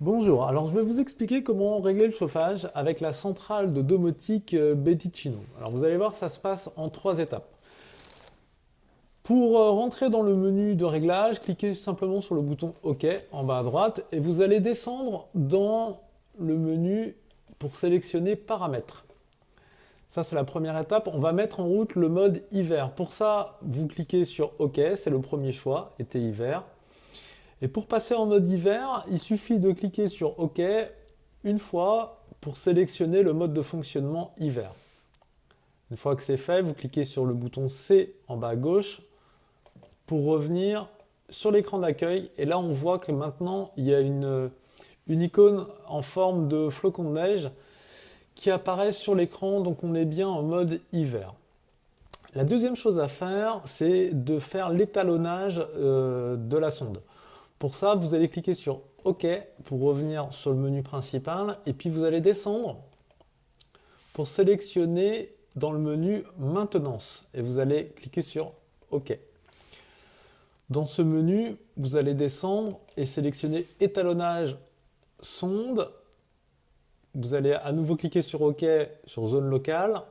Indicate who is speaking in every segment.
Speaker 1: Bonjour, alors je vais vous expliquer comment régler le chauffage avec la centrale de domotique Betticino. Alors vous allez voir, ça se passe en trois étapes. Pour rentrer dans le menu de réglage, cliquez simplement sur le bouton OK en bas à droite et vous allez descendre dans le menu pour sélectionner paramètres. Ça c'est la première étape, on va mettre en route le mode hiver. Pour ça, vous cliquez sur OK, c'est le premier choix, été-hiver. Et pour passer en mode hiver, il suffit de cliquer sur OK une fois pour sélectionner le mode de fonctionnement hiver. Une fois que c'est fait, vous cliquez sur le bouton C en bas à gauche pour revenir sur l'écran d'accueil. Et là, on voit que maintenant, il y a une icône en forme de flocon de neige qui apparaît sur l'écran. Donc, on est bien en mode hiver. La deuxième chose à faire, c'est de faire l'étalonnage de la sonde. Pour ça, vous allez cliquer sur OK pour revenir sur le menu principal et puis vous allez descendre pour sélectionner dans le menu maintenance et vous allez cliquer sur OK. Dans ce menu, vous allez descendre et sélectionner étalonnage sonde. Vous allez à nouveau cliquer sur OK sur zone locale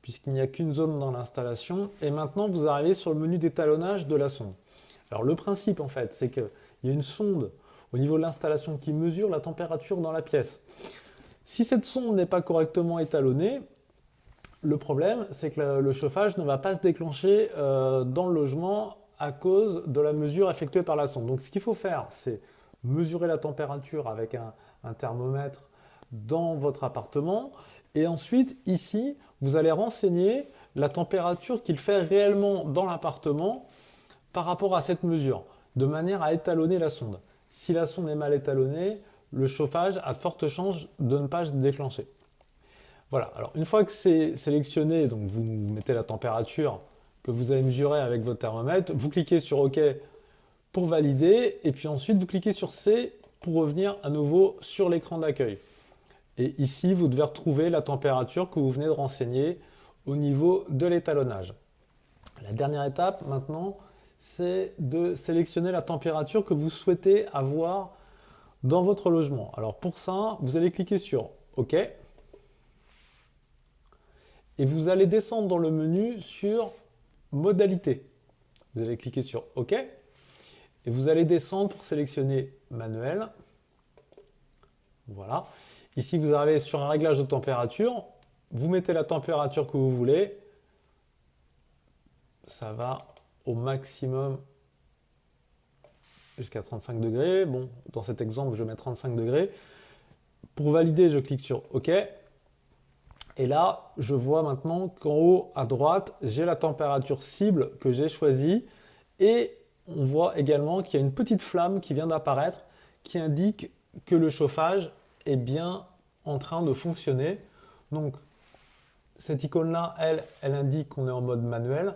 Speaker 1: puisqu'il n'y a qu'une zone dans l'installation et maintenant vous arrivez sur le menu d'étalonnage de la sonde. Alors le principe en fait, c'est qu'il y a une sonde au niveau de l'installation qui mesure la température dans la pièce. Si cette sonde n'est pas correctement étalonnée, le problème c'est que le chauffage ne va pas se déclencher dans le logement à cause de la mesure effectuée par la sonde. Donc ce qu'il faut faire, c'est mesurer la température avec un thermomètre dans votre appartement et ensuite ici, vous allez renseigner la température qu'il fait réellement dans l'appartement par rapport à cette mesure, de manière à étalonner la sonde. Si la sonde est mal étalonnée, le chauffage a de fortes chances de ne pas se déclencher. Voilà, alors une fois que c'est sélectionné, donc vous mettez la température que vous avez mesurée avec votre thermomètre, vous cliquez sur OK pour valider, et puis ensuite vous cliquez sur C pour revenir à nouveau sur l'écran d'accueil. Et ici, vous devez retrouver la température que vous venez de renseigner au niveau de l'étalonnage. La dernière étape maintenant, c'est de sélectionner la température que vous souhaitez avoir dans votre logement. Alors pour ça, vous allez cliquer sur OK et vous allez descendre dans le menu sur Modalité. Vous allez cliquer sur OK et vous allez descendre pour sélectionner Manuel. Voilà. Ici, vous arrivez sur un réglage de température. Vous mettez la température que vous voulez. Ça va au maximum jusqu'à 35 degrés. Bon, dans cet exemple, je mets 35 degrés. Pour valider, je clique sur OK. Et là, je vois maintenant qu'en haut à droite, j'ai la température cible que j'ai choisie. Et on voit également qu'il y a une petite flamme qui vient d'apparaître qui indique que le chauffage est bien en train de fonctionner. Donc, cette icône-là, elle indique qu'on est en mode manuel.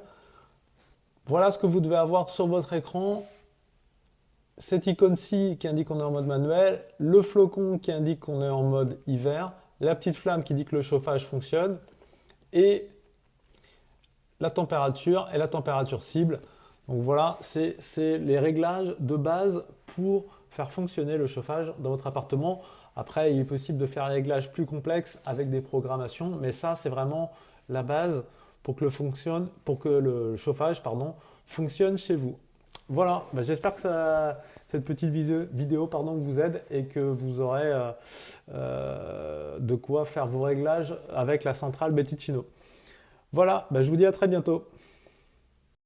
Speaker 1: Voilà ce que vous devez avoir sur votre écran. Cette icône-ci qui indique qu'on est en mode manuel, le flocon qui indique qu'on est en mode hiver, la petite flamme qui dit que le chauffage fonctionne et la température et la température cible. Donc voilà, c'est les réglages de base pour faire fonctionner le chauffage dans votre appartement. Après, il est possible de faire des réglages plus complexes avec des programmations, mais ça, c'est vraiment la base pour que le chauffage fonctionne chez vous. Voilà, j'espère que cette petite vidéo vous aide et que vous aurez de quoi faire vos réglages avec la centrale Betticino. Voilà, je vous dis à très bientôt.